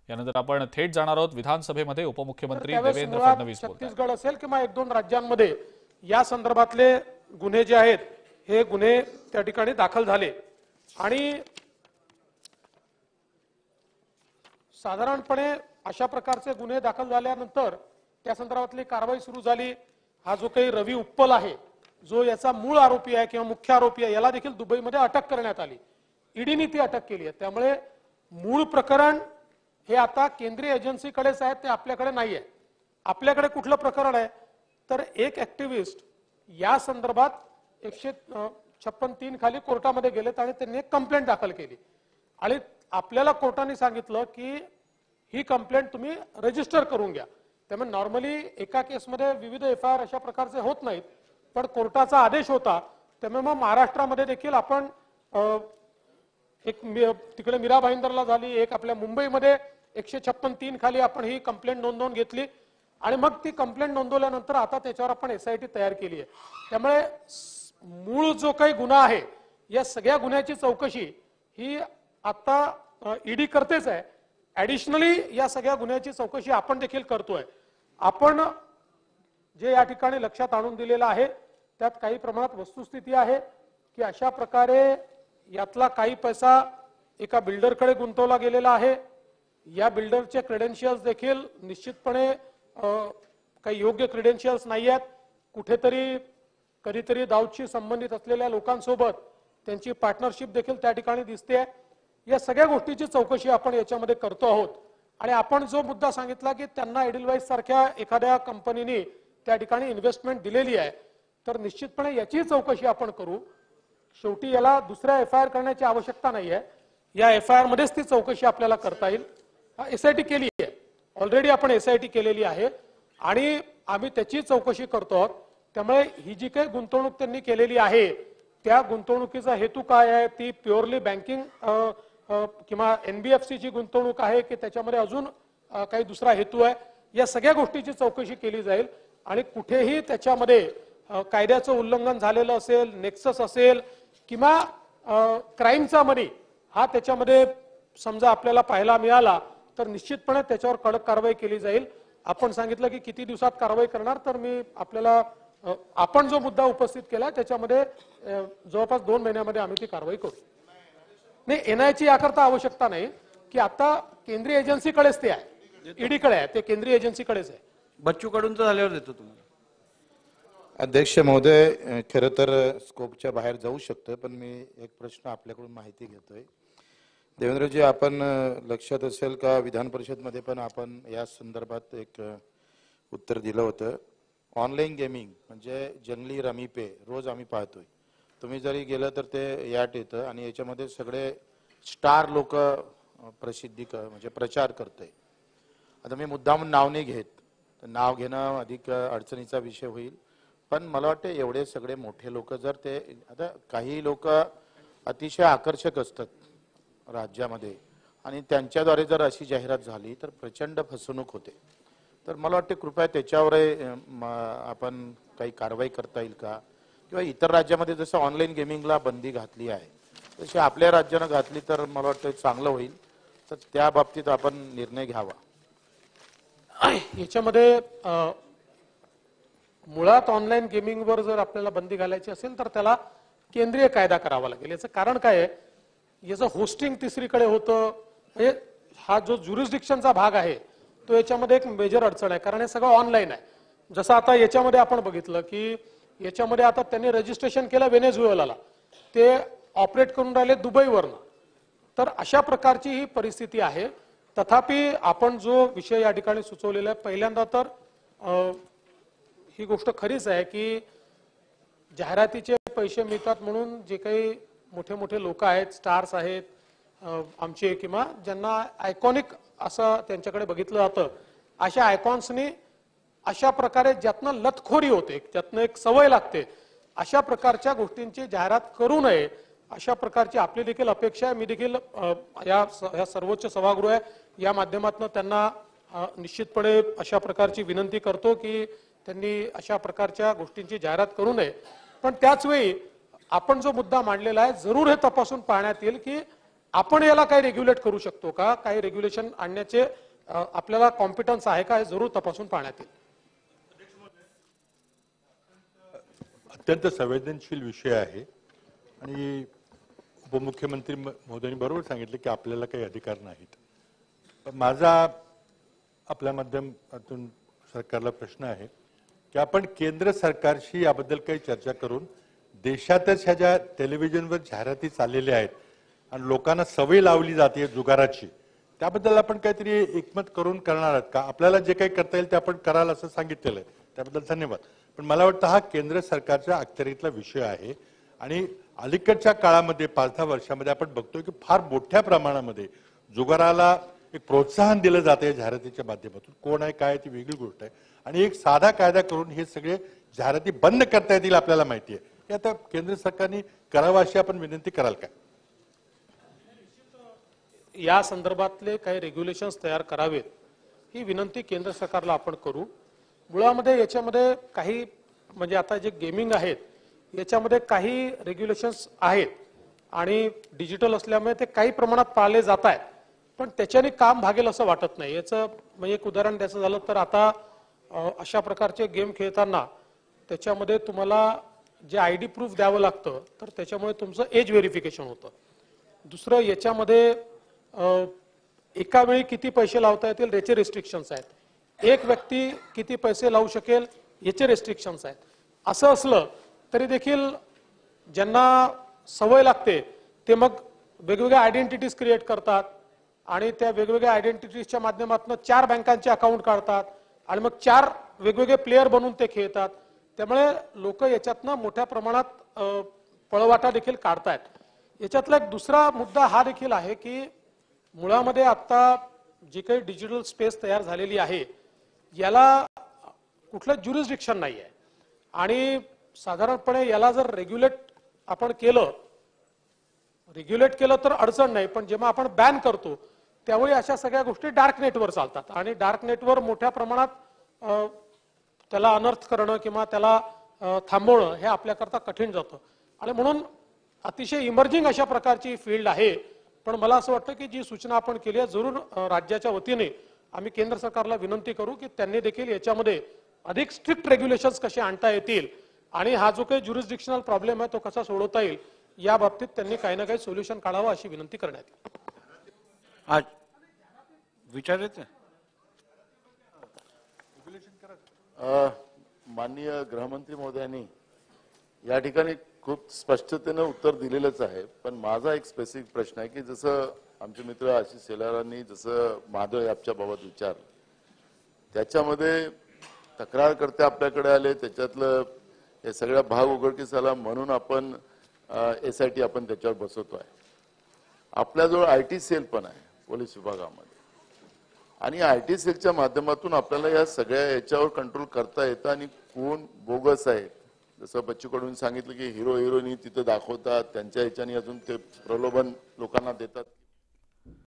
यानंतर आपण थेट जाणार आहोत विधानसभेमध्ये उपमुख्यमंत्री त्यावेळेस देवेंद्र मुळात फडणवीस बोलतात। छत्तीसगड असेल किंवा एक दोन राज्यांमध्ये या संदर्भातले गुन्हे जे आहेत हे गुन्हे त्या ठिकाणी दाखल झाले आणि साधारणपणे अशा प्रकारचे गुन्हे दाखल झाल्यानंतर त्या संदर्भातली कारवाई सुरू झाली। हा जो काही रवी उप्पल आहे जो याचा मूळ आरोपी आहे किंवा मुख्य आरोपी आहे याला देखील दुबईमध्ये अटक करण्यात आली। ईडीने ती अटक केली आहे। त्यामुळे मूळ प्रकरण हे आता केंद्रीय एजन्सीकडेच आहे, ते आपल्याकडे नाहीये। आपल्याकडे कुठलं प्रकरण आहे तर एक ऍक्टिव्हिस्ट या संदर्भात 156(3) खाली कोर्टामध्ये गेलेत आणि त्यांनी एक कंप्लेंट दाखल केली आणि आपल्याला कोर्टाने सांगितलं की ही कंप्लेंट तुम्ही रजिस्टर करून घ्या। त्यामुळे नॉर्मली एका केसमध्ये विविध एफआयआर अशा प्रकारचे होत नाहीत, पण कोर्टाचा आदेश होता। त्यामुळे मग महाराष्ट्रामध्ये देखील आपण एक तिकडे मीरा भाईंदरला झाली, एक आपल्या मुंबईमध्ये 156(3) खाली आपण ही कंप्लेंट नोंदवून घेतली आणि मग ती कंप्लेंट नोंदवल्यानंतर आता त्याच्यावर आपण एसआयटी तयार केली आहे। त्यामुळे मूळ जो काही गुन्हा आहे या सगळ्या गुन्ह्याची चौकशी ही आता ईडी करतेच आहे। ऍडिशनली या सगळ्या गुन्ह्याची चौकशी आपण देखील करतोय। आपण जे या ठिकाणी लक्षात आणून दिलेलं आहे त्यात काही प्रमाणात वस्तुस्थिती आहे की अशा प्रकारे यातला काही पैसा एका बिल्डरकडे गुंतवला गेलेला आहे। या बिल्डरचे क्रेडेन्शियल्स देखील निश्चितपणे काही योग्य क्रेडेन्शियल्स नाही आहेत। कुठेतरी कधीतरी दाऊदशी संबंधित असलेल्या लोकांसोबत त्यांची पार्टनरशिप देखील त्या ठिकाणी दिसते। या सगळ्या गोष्टीची चौकशी आपण याच्यामध्ये करतो आहोत आणि आपण जो मुद्दा सांगितला की त्यांना एडिलवाइस सारख्या एखाद्या कंपनीने त्या ठिकाणी इन्व्हेस्टमेंट दिलेली आहे तर निश्चितपणे याची चौकशी आपण करू। शेवटी याला दुसऱ्या एफआयआर करण्याची आवश्यकता नाही आहे, या एफआयआर मध्येच ती चौकशी आपल्याला करता येईल। एसआयटी केली आहे, ऑलरेडी आपण एसआयटी केलेली आहे आणि आम्ही त्याची चौकशी करतो आहोत। त्यामुळे ही जी काही गुंतवणूक त्यांनी केलेली आहे त्या गुंतवणुकीचा हेतू काय आहे, ती प्युअरली बँकिंग किंवा एनबीएफसीची गुंतवणूक आहे की त्याच्यामध्ये अजून काही दुसरा हेतू आहे, या सगळ्या गोष्टीची चौकशी केली जाईल आणि कुठेही त्याच्यामध्ये कायद्याचं उल्लंघन झालेलं असेल, नेक्सस असेल किंवा क्राईमचा मनी हा त्याच्यामध्ये समजा आपल्याला पाहायला मिळाला तर निश्चितपणे त्याच्यावर कडक कारवाई केली जाईल। आपण सांगितलं की किती दिवसात कारवाई करणार, तर मी आपल्याला आपण जो मुद्दा उपस्थित केला त्याच्यामध्ये जवळपास 2 महिन्यामध्ये आम्ही ती कारवाई करू। नाही, एनआयची याकरता आवश्यकता नाही की आता केंद्रीय एजन्सीकडेच ते आहे, ईडीकडे आहे, ते केंद्रीय एजन्सीकडेच आहे। बच्चू कडूंचं झाल्यावर देतो तुम्हाला। अध्यक्ष महोदय, खरं तर स्कोपच्या बाहेर जाऊ शकतं, पण मी एक प्रश्न आपल्याकडून माहिती घेतोय। देवेंद्रजी, आपण लक्षात असेल का विधान परिषदमध्ये पण आपण या संदर्भात एक उत्तर दिलं होतं। ऑनलाईन गेमिंग म्हणजे जंगली रमी पे रोज आम्ही पाहतोय, तुम्ही जरी गेलं तर ते याट येतं आणि याच्यामध्ये सगळे स्टार लोक प्रसिद्धी म्हणजे प्रचार करते। आता मी मुद्दाम नाव नाही घेत, नाव घेणं अधिक अडचणीचा विषय होईल, पण मला वाटतं एवढे सगळे मोठे लोक जर ते, आता काही लोक अतिशय आकर्षक असतात राज्यामध्ये आणि त्यांच्याद्वारे जर अशी जाहिरात झाली तर प्रचंड फसवणूक होते। तर मला वाटतं कृपया त्याच्यावर आपण काही कारवाई करता येईल का, किंवा इतर राज्यामध्ये जसं ऑनलाईन गेमिंगला बंदी घातली आहे तशी आपल्या राज्यानं घातली तर मला वाटतं चांगलं होईल, तर त्या बाबतीत आपण निर्णय घ्यावा। याच्यामध्ये मुळात ऑनलाईन गेमिंगवर जर आपल्याला बंदी घालायची असेल तर त्याला केंद्रीय कायदा करावा लागेल। याचं कारण काय आहे, याचं होस्टिंग तिसरीकडे होतं, म्हणजे हा जो ज्युरिस्डिक्शनचा भाग आहे तो याच्यामध्ये एक मेजर अडचण आहे, कारण हे सगळं ऑनलाईन आहे। जसं आता याच्यामध्ये आपण बघितलं की याच्यामध्ये आता त्यांनी रजिस्ट्रेशन केलं व्हेनेझुएलाला, ते ऑपरेट करून राहिले दुबईवरनं, तर अशा प्रकारची ही परिस्थिती आहे। तथापि आपण जो विषय या ठिकाणी सुचवलेला आहे, पहिल्यांदा तर ही गोष्ट खरीच आहे की जाहिरातीचे पैसे मिळतात म्हणून जे काही मोठे मोठे लोक आहेत, स्टार्स आहेत आमचे किंवा ज्यांना आयकॉनिक असं त्यांच्याकडे बघितलं जातं, अशा आयकॉन्सनी अशा प्रकारे ज्यातनं लतखोरी होते, ज्यातनं एक सवय लागते, अशा प्रकारच्या गोष्टींची जाहिरात करू नये, अशा प्रकारची आपली देखील अपेक्षा आहे। मी देखील या सर्वोच्च सभागृह आहे या माध्यमातून त्यांना निश्चितपणे अशा प्रकारची विनंती करतो की त्यांनी अशा प्रकारच्या गोष्टींची जाहिरात करू नये। पण त्याच वेळी आपण जो मुद्दा मांडलेला आहे जरूर हे तपासून पाहण्यात येईल की आपण याला काही रेग्युलेट करू शकतो का, काही रेग्युलेशन आणण्याचे आपल्याला कॉम्पिटन्स आहे का, हे जरूर तपासून पाहण्यात येईल. अत्यंत संवेदनशील विषय आहे आणि उपमुख्यमंत्री महोदयांनी बरोबर सांगितले की आपल्याला काही अधिकार नाहीत. पण माझा आपल्या माध्यमातून सरकारला प्रश्न आहे की आपण केंद्र सरकारशी याबद्दल काही चर्चा करून देशातच ह्या ज्या टेलिव्हिजनवर जाहिराती चाललेल्या आहेत आणि लोकांना सवय लावली जाते जुगाराची, त्याबद्दल आपण काहीतरी एकमत करून करणार आहात का? आपल्याला जे काही करता येईल ते आपण कराल असं सांगितलेलं आहे, त्याबद्दल धन्यवाद. पण मला वाटतं हा केंद्र सरकारच्या अखत्यारीतला विषय आहे आणि अलीकडच्या काळामध्ये 5-10 वर्षामध्ये आपण बघतोय की फार मोठ्या प्रमाणामध्ये जुगाराला एक प्रोत्साहन दिलं जातं या जाहिरातीच्या माध्यमातून. कोण आहे काय ती वेगळी गोष्ट आहे आणि एक साधा कायदा करून हे सगळे जाहिराती बंद करता येतील आपल्याला माहिती आहे. हे आता केंद्र सरकारने करावं अशी आपण विनंती कराल का? या संदर्भातले काही रेग्युलेशन्स तयार करावेत ही विनंती केंद्र सरकारला आपण करू. मुळामध्ये याच्यामध्ये काही म्हणजे आता जे गेमिंग आहेत याच्यामध्ये काही रेग्युलेशन्स आहेत आणि डिजिटल असल्यामुळे ते काही प्रमाणात पाळले जात आहेत, पण त्याच्याने काम भागेल असं वाटत नाही. याचं म्हणजे एक उदाहरण द्यायचं झालं तर आता अशा प्रकारचे गेम खेळताना त्याच्यामध्ये तुम्हाला जे ID प्रूफ द्यावं लागतं, तर त्याच्यामुळे तुमचं एज व्हेरिफिकेशन होतं. दुसरं याच्यामध्ये एका वेळी किती पैसे लावता येतील याचे रिस्ट्रिक्शन्स आहेत. एक व्यक्ती किती पैसे लावू शकेल याचे रिस्ट्रिक्शन्स आहेत. असं असलं तरी देखील ज्यांना सवय लागते ते मग वेगवेगळ्या आयडेंटिटीज क्रिएट करतात आणि त्या वेगवेगळ्या आयडेंटिटीजच्या माध्यमातून 4 बँकांचे अकाउंट काढतात आणि मग 4 वेगवेगळे प्लेयर बनून ते खेळतात. त्यामुळे लोक याच्यातनं मोठ्या प्रमाणात पळवाटा देखील काढतायत. याच्यातला एक दुसरा मुद्दा हा देखील आहे की मुळामध्ये आता जी काही डिजिटल स्पेस तयार झालेली आहे याला कुठलं ज्युरिस्डिक्शन नाही आहे आणि साधारणपणे याला जर आपण रेग्युलेट केलं तर अडचण नाही, पण जेव्हा आपण बॅन करतो त्यावेळी अशा सगळ्या गोष्टी डार्क नेटवर चालतात आणि डार्क नेटवर मोठ्या प्रमाणात त्याला अनर्थ करणं किंवा त्याला थांबवणं हे आपल्याकरता कठीण जातं. आणि म्हणून अतिशय इमर्जिंग अशा प्रकारची फील्ड आहे. पण मला असं वाटतं की जी सूचना आपण केली आहे जरूर राज्याच्या वतीने आम्ही केंद्र सरकारला विनंती करू की त्यांनी देखील याच्यामध्ये अधिक स्ट्रिक्ट रेग्युलेशन्स कसे आणता येतील आणि हा जो काही ज्युरिस्डिक्शनल प्रॉब्लेम आहे तो कसा सोडवता येईल या बाबतीत त्यांनी काही ना काही सोल्युशन काढावं अशी विनंती करण्यात येईल. आज विचारायचं माननीय गृहमंत्री महोदयांनी या ठिकाणी खूप स्पष्टतेने उत्तर दिलेलंच आहे. पण माझा एक स्पेसिफिक प्रश्न आहे की जसं आमचे मित्र आशिष शेलारांनी जसं महादेव ॲपच्या बाबत विचारलं, त्याच्यामध्ये तक्रारकर्ते आपल्याकडे आले, त्याच्यातलं हे सगळ्या भाग उघडकीस आला म्हणून आपण SIT आपण त्याच्यावर बसवतो आहे. आपल्याजवळ IT सेल पण आहे पोलीस विभागामध्ये आणि IT सेलच्या माध्यमातून आपल्याला या सगळ्या याच्यावर कंट्रोल करता येतं आणि कोण बोगस आहे. जसं बच्चू कडून सांगितलं की हिरो हिरोईनी तिथे दाखवतात, त्यांच्या ह्याच्याने अजून ते प्रलोभन लोकांना देतात.